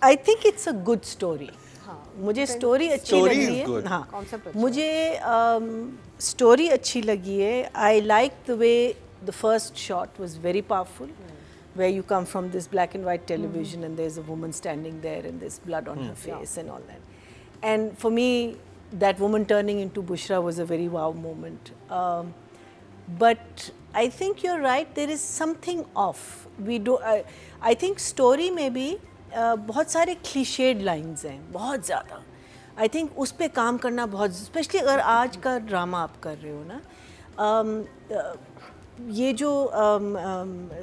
I think it's a good story. मुझे story अच्छी Story लगी is है. good. हाँ, Concept अच्छा मुझे स्टोरी अच्छी लगी है. I like the way the first shot was very powerful, where you come from this black and white television and there's a woman standing there and there's blood on her face and all that. And for me, that woman turning into Bushra was a very wow moment. But I think you're right, there is something off. I think story में भी बहुत सारे cliched lines हैं, बहुत ज़्यादा. I think उस पे काम करना बहुत, especially अगर आज का ड्रामा आप कर रहे हो ना, ये जो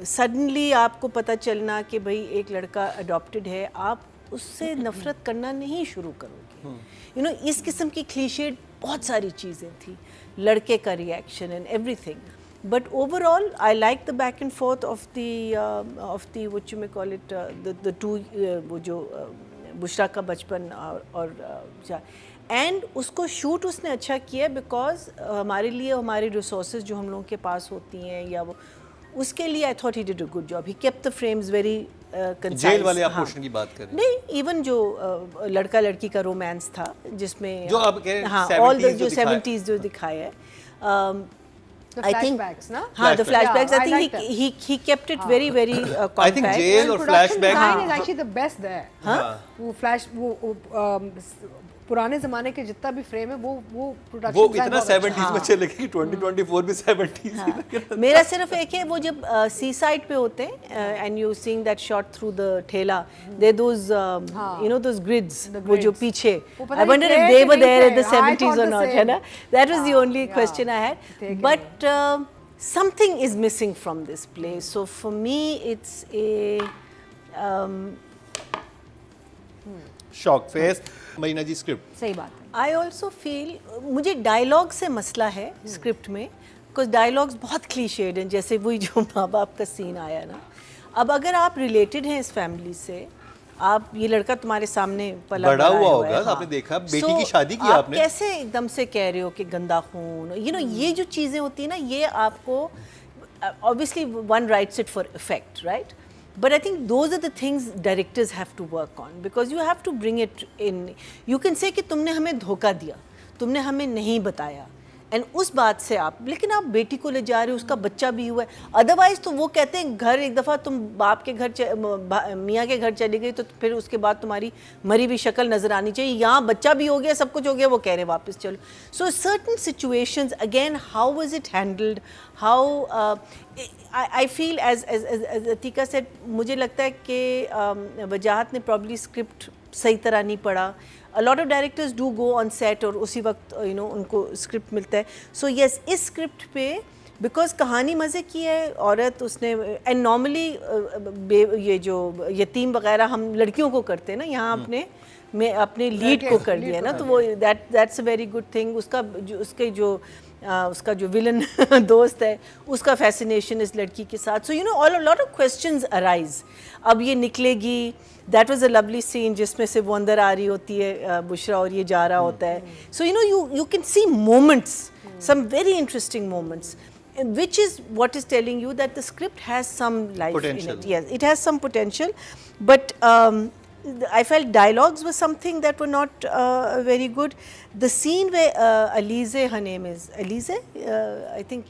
सडनली आपको पता चलना कि भाई एक लड़का अडॉप्टेड है, आप उससे नफ़रत करना नहीं शुरू करोगे. यू नो, इस किस्म की क्लीशेड बहुत सारी चीज़ें थी, लड़के का reaction and everything. But overall I like the back and fourth of the what you may call it, the two, वो जो बुशरा का बचपन और एंड उसको शूट उसने अच्छा किया बिकॉज हमारे लिए हमारी रिसोर्सेज जो हम लोगों के पास होती हैं या वो, उसके लिए I thought he did a good job. He kept the frames very concise. Jail वाले आप पोर्शन की बात कर रहे हैं? नहीं, इवन जो लड़का लड़की का रोमांस था जिसमें जो आप कह रहे हैं, हाँ, 70s ऑल द जो जो 70s जो दिखाया है. The I think, flashbacks, na? हाँ, the flashbacks. Yeah, I I think like he kept it very compact. I think jail और Production flashback. design is actually the best there. वो flash वो पुराने जमाने के जितना भी फ्रेम है वो प्रोडक्शन वो इतना 70s में चले कि 2024 भी 70s ही लग रहा. मेरा सिर्फ एक है, वो जब सी साइड पे होते हैं and you seeing that shot through the ठेला, there those you know those grids, वो जो पीछे, I wonder if they were there in the 70s और नॉट, है ना. That was the only question I had. But something is missing from this play, so for me it's a shock face. Marina ji, script सही बात है. I also feel, मुझे dialogue से मसला है स्क्रिप्ट में, बिकॉज डायलॉग्स बहुत क्लीशेड हैं. जैसे वही जो माँ बाप का सीन आया ना, अब अगर आप रिलेटेड हैं इस फैमिली से, आप, ये लड़का तुम्हारे सामने पला बड़ा हुआ है, होगा, आपने देखा, बेटी की शादी की आप आपने, कैसे एकदम से कह रहे हो कि गंदा खून, यू नो, ये जो चीज़ें होती हैं ना, ये आपको obviously one rights it for effect, right. But I think those are the things directors have to work on, because you have to bring it in. You can say कि तुमने हमें धोखा दिया, तुमने हमें नहीं बताया, एंड उस बात से आप, लेकिन आप बेटी को ले जा रहे हो, उसका बच्चा भी हुआ है. अदरवाइज तो वो कहते हैं घर, एक दफ़ा तुम बाप के घर, मियाँ के घर चली गई तो फिर उसके बाद तुम्हारी मरी हुई शक्ल नज़र आनी चाहिए. यहाँ बच्चा भी हो गया, सब कुछ हो गया, वो कह रहे हैं वापस चलो. So certain situations, again how was it handled, how I feel as Atika said, मुझे लगता है कि वजाहत ने प्रॉब्ली स्क्रिप्ट सही तरह नहीं पढ़ा. A lot of directors do go on set और उसी वक्त you know उनको स्क्रिप्ट मिलता है. So yes, इस स्क्रिप्ट पे बिकॉज कहानी मज़े की है, औरत उसने, एंड नॉर्मली ये जो यतीम वगैरह हम लड़कियों को करते हैं ना, यहाँ अपने लीड को कर दिया ना, तो वो that's a very good thing. उसका जो विलन दोस्त है, उसका फैसिनेशन इस लड़की के साथ. So you know all lot of questions arise. अब ये निकलेगी, that was a lovely scene जिसमें से वो अंदर आ रही होती है बुशरा और ये जा रहा होता है. So you know you can see moments, some very interesting moments, which is what is telling you that the script has some life potential in it. Yes, it has some potential, but I felt dialogues were something that were not very good. The scene where Alize, her name is Alize, I think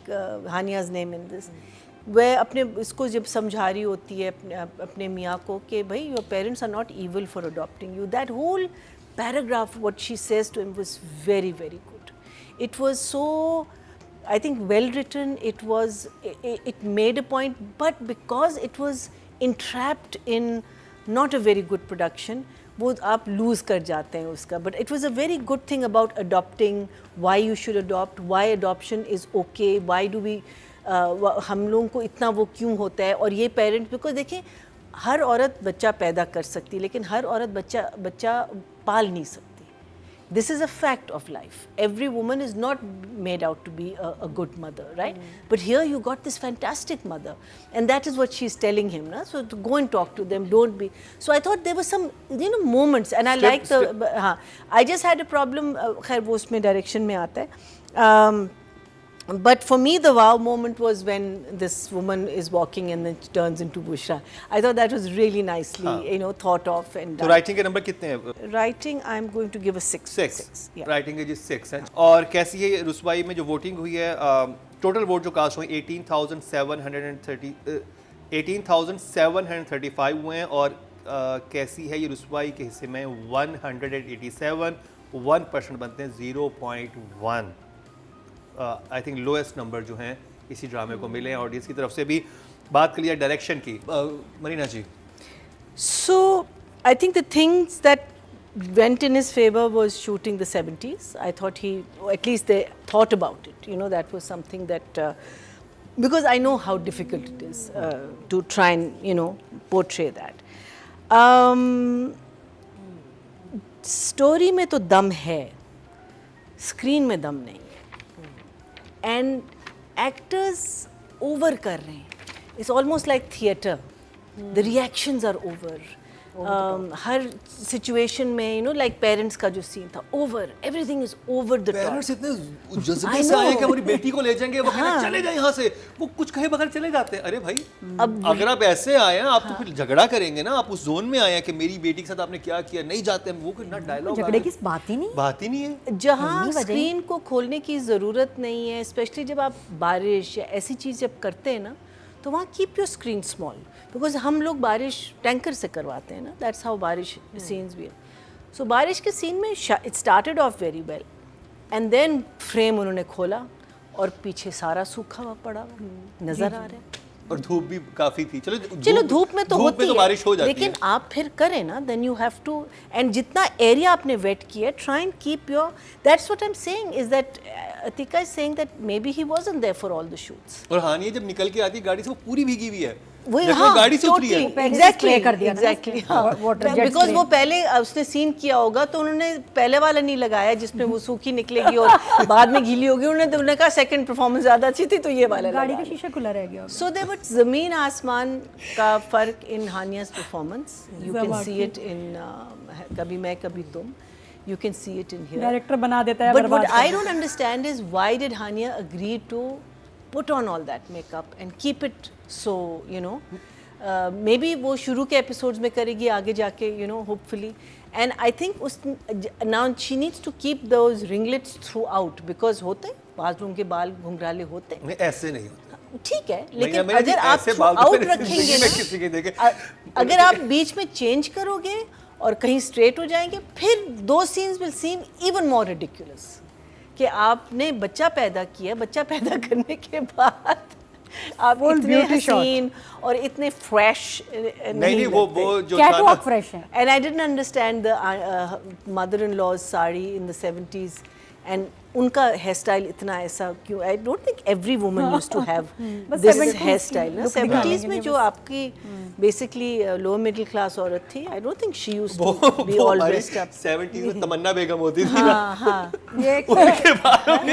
Hania's name in this, where अपने इसको जब समझा रही होती है अपने मियाँ को कि भाई your parents are not evil for adopting you. That whole paragraph, what she says to him, was very, very good. It was so, I think, well written. It made a point, but because it was entrapped in not a very good production, वो आप lose कर जाते हैं उसका. But it was a very good thing about adopting, why you should adopt, why adoption is okay, why do we हम लोगों को इतना वो क्यों होता है. और ये पेरेंट्स, बिकॉज देखिए, हर औरत बच्चा पैदा कर सकती है, लेकिन हर औरत बच्चा पाल नहीं सकती. This is a fact of life. Every woman is not made out to be a good mother, right? But here you got this fantastic mother, and that is what she's telling him, na? So to go and talk to them, don't be. So I thought there were some, you know, moments, and I like the. I just had a problem. खैर वो उसमें direction में आता है. But for me, the wow moment was when this woman is walking and then she turns into Bushra. I thought that was really nicely, thought of and तो done. Writing के number कितने हैं? Writing, I'm going to give a 6. 6. Yeah. Writing के जी 6 है। और कैसी है रुसवाई में जो वोटिंग हुई है? टोटल वोट जो कास्ट हुए 18,735 हुए हैं और कैसी है ये रुसवाई के हिस्से में 187, 1% बनते हैं 0.1। आई थिंक लोएस्ट नंबर जो हैं इसी ड्रामे को मिले हैं। ऑडियंस की तरफ से भी बात कर लिया डायरेक्शन की। मरीना जी, So I think the things that went in his favor was shooting the 70s. I thought at least they thought about it. That was something that, because I know how difficult it is to try and, portray that. Story में तो दम है, screen में दम नहीं है. And actors over कर रहे हैं. It's almost like theatre. The reactions are over. Her situation में like पेरेंट्स का जो सीन था over, everything is over the top. Parents इतने जज्बे से आए कि हमारी बेटी को ले जाएंगे, वो कहते हैं चले जाए यहाँ से, वो कुछ कहे बगैर चले जाते हैं। अरे भाई, अब अगर आप ऐसे आए हैं आप तो फिर झगड़ा करेंगे ना, आप उस जोन में आए हैं कि मेरी बेटी के साथ आपने क्या किया, नहीं जाते हैं, वो कोई ना डायलॉग झगड़े की बात ही नहीं है। जहाँ स्क्रीन को खोलने की ज़रूरत नहीं है, स्पेशली जब आप बारिश या ऐसी चीज़ जब करते हैं ना, तो वहाँ keep your screen small, because हम लोग बारिश टैंकर से करवाते हैं ना, दैट्स हाउ बारिश सीन्स भी है. सो बारिश के सीन में it started off very well and then frame उन्होंने खोला और पीछे सारा सूखा हुआ पड़ा नजर आ रहा है और धूप भी काफी थी। चलो धूप में तो होती है, बारिश हो जाती लेकिन है। आप फिर करें ना, then you have to, and जितना एरिया आपने वेट किया, try and keep your, that's what I am saying is that Atika is saying that maybe he wasn't there for all the shoots. और हानिया जब निकल के आती है गाड़ी से, वो पूरी भीगी हुई है, वही जब वो गाड़ी से उतरी है। एग्जैक्टली कर दिया एग्जैक्टली, बिकॉज वो पहले उसने सीन किया होगा तो उन्होंने पहले वाला नहीं लगाया जिसमें वो सूखी निकलेगी और बाद में गीली होगी. उन्होंने कहा सेकंड परफॉर्मेंस ज्यादा अच्छी थी तो ये वाला गाड़ी का शीशा खुला रह गया. सो देयर वाज जमीन आसमान का फर्क in Hania's performance. You can see it in कभी मैं कभी तुम. You can see it in here. Director बना देता है. But what I don't understand is why did Hania agree to put on all that makeup and keep it so, maybe वो शुरू के episodes में करेगी आगे जाके, hopefully. And I think now she needs to keep those ringlets throughout because होते हैं bathroom के बाल घुंघराले होते हैं. नहीं, ऐसे नहीं होता. ठीक है, लेकिन अगर आप throughout रखेंगे ना, अगर आप बीच में चेंज करोगे और कहीं स्ट्रेट हो जाएंगे, फिर दो scenes will seam even more ridiculous कि आपने बच्चा पैदा किया, बच्चा पैदा करने के बाद आप इतने हसीन और इतने फ्रेश नहीं वो जो कैटवॉक फ्रेश है. And I didn't understand the mother in law's sari in the 70s and उनका हेयर स्टाइल इतना ऐसा क्यों. I don't think every woman used to have this hair style ना. 70s में जो आपकी बेसिकली लोअर मिडिल क्लास औरत थी, I don't think she used to be all dressed up. 70s में तमन्ना बेगम होती थी ना. हाँ. ये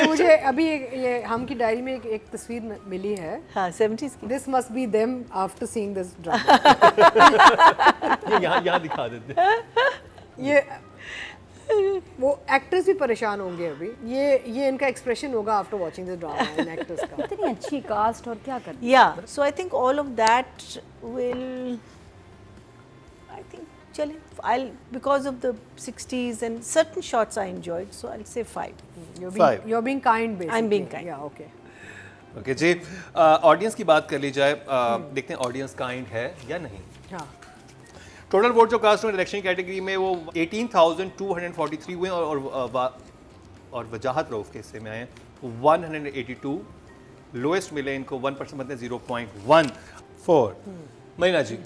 मुझे अभी ये हम की डायरी में एक तस्वीर मिली है. हाँ, 70s की. This must be them after seeing this drama. ये यहाँ दिखा देते हैं. ये वो एक्टर्स भी परेशान होंगे अभी. ये इनका एक्सप्रेशन होगा after watching this drama. In actors का इतनी अच्छी कास्ट और क्या करते. Yeah, so I think all of that will, I think, chale, because of the 60s and certain shots I enjoyed, so I'll say 5. You're being kind basically. I'm being kind. Yeah, okay. Okay जी, audience की बात कर ली जाए. देखते हैं audience kind है या नहीं. हाँ. टोटल वोट जो कास्ट हुए इलेक्शन कैटेगरी में वो 18,243 हुए और वजाहत रऊफ के हिस्से में आए 182. लोएस्ट मिले इनको 1% बनते हैं 0.14. मरीना जी,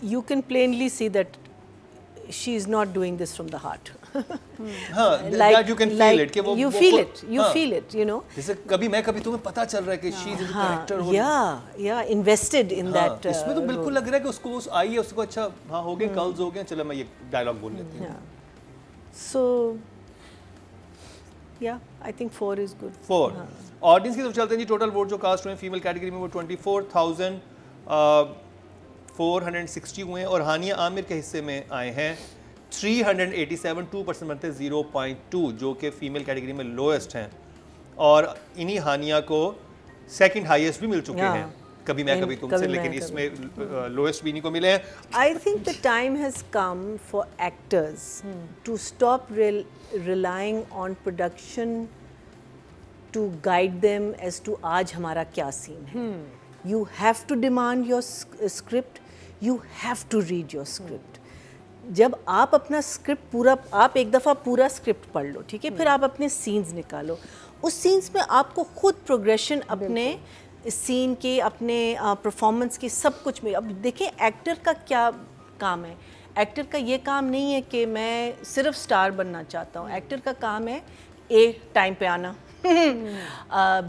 You can plainly see that she is not doing this from the heart. हाँ, that you can feel it कि वो you feel it, जैसे कभी मैं कभी तुम्हें पता चल रहा है कि she is in the character. Yeah, invested in that. इसमें तो बिल्कुल लग रहा है कि उसको आई है, उसको अच्छा हाँ हो गए, कल्स हो गए, चलो मैं ये डायलॉग बोल लेती हूँ. So, yeah, I think 4 is good. 4. Audience की तरफ चलते हैं जी. टोटल वोट जो कास्ट हुए फीमेल कैटेगरी में वो 24,460 हुए और हानिया आमिर के हिस्से में आए हैं 387. 2% बनते हैं 0.2, जो कि फीमेल कैटेगरी में लोएस्ट हैं. और इन्हीं हानिया को सेकंड हाईएस्ट भी मिल चुके हाँ। हैं, कभी मैं कभी तुमसे, कभी मैं, लेकिन इसमें लोएस्ट भी इन्हीं को मिले हैं। I think the time has come for actors to stop relying on production to guide them as to आज हमारा क्या सीन है. You have to demand your script. You have to read your script. जब आप अपना script पूरा, आप एक दफ़ा पूरा स्क्रिप्ट पढ़ लो, ठीक है, फिर आप अपने सीन्स निकालो. उस सीन्स में आपको खुद प्रोग्रेशन अपने सीन के, अपने परफॉर्मेंस की, सब कुछ में. अब देखें एक्टर का क्या काम है. एक्टर का ये काम नहीं है कि मैं सिर्फ स्टार बनना चाहता हूँ. एक्टर का काम है ए टाइम पे आना,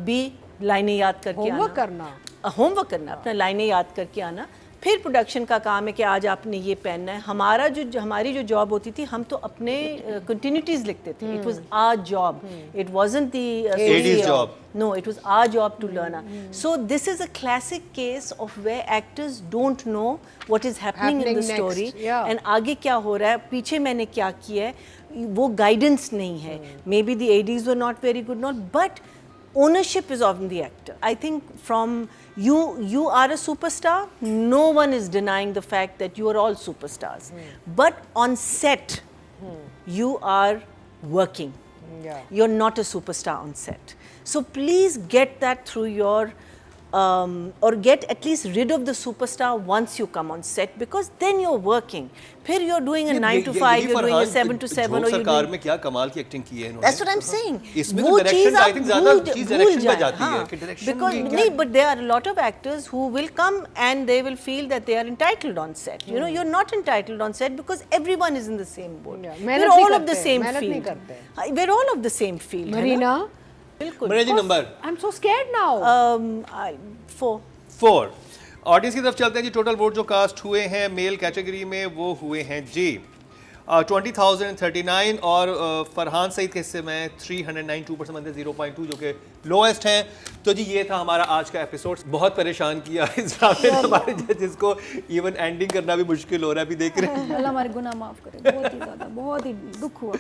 बी लाइनें याद करके आना, होमवर्क करना, अपना लाइनें याद करके आना. फिर प्रोडक्शन का काम है कि आज आपने ये पहनना है. हमारी जो जॉब होती थी, हम तो अपने कंटिन्यूटीज लिखते थे. It was our job, it wasn't the AD's job. No, it was our job to learn. So this is a classic case of where actors don't know what is happening in the next, story yeah. and आगे क्या हो रहा है, पीछे मैंने क्या किया है, वो guidance नहीं है. Maybe the ADs were not very good, but ownership is on the actor. I think from you are a superstar. No one is denying the fact that you are all superstars. But on set, you are working. Yeah. You're not a superstar on set. So please get that through your, or get at least rid of the superstar once you come on set, because then you're working. फिर you're doing a 9 to 5, you're doing a 7 to 7, or you're सरकार doing. में क्या कमाल की acting की है इन्होंने. That's what I'm saying. इसमें वो तो डायरेक्शन चीज़ आई आप थिंक ज़्यादा भूल चीज़ भूल डायरेक्शन पे जाएं. जाती है हाँ. कि डायरेक्शन Because नहीं, but there are a lot of actors who will come and they will feel that they are entitled on set. You know, you're not entitled on set because everyone is in the same boat. Yeah. We're मेहनत नहीं all of the करते, same मेहनत नहीं field. करते. We're all of the same field. है ना? Marina, बिल्कुल. Manish ji number I'm so scared now. 4. 4. Audience की तरफ चलते हैं जी. टोटल वोट जो कास्ट हुए हैं मेल कैटेगरी में वो हुए हैं जी 20,039 और फरहान सईद के हिस्से में 309, 2% बनते 0.2 जो कि लोएस्ट हैं. तो जी ये था हमारा आज का एपिसोड. बहुत परेशान किया इस ड्रामे ने हमारे जजेस को. इवन एंडिंग करना भी मुश्किल हो रहा है, अभी देख रहे हैं. अल्लाह हमारे गुनाह माफ़ करे. बहुत ही ज़्यादा, बहुत ही दुख हुआ.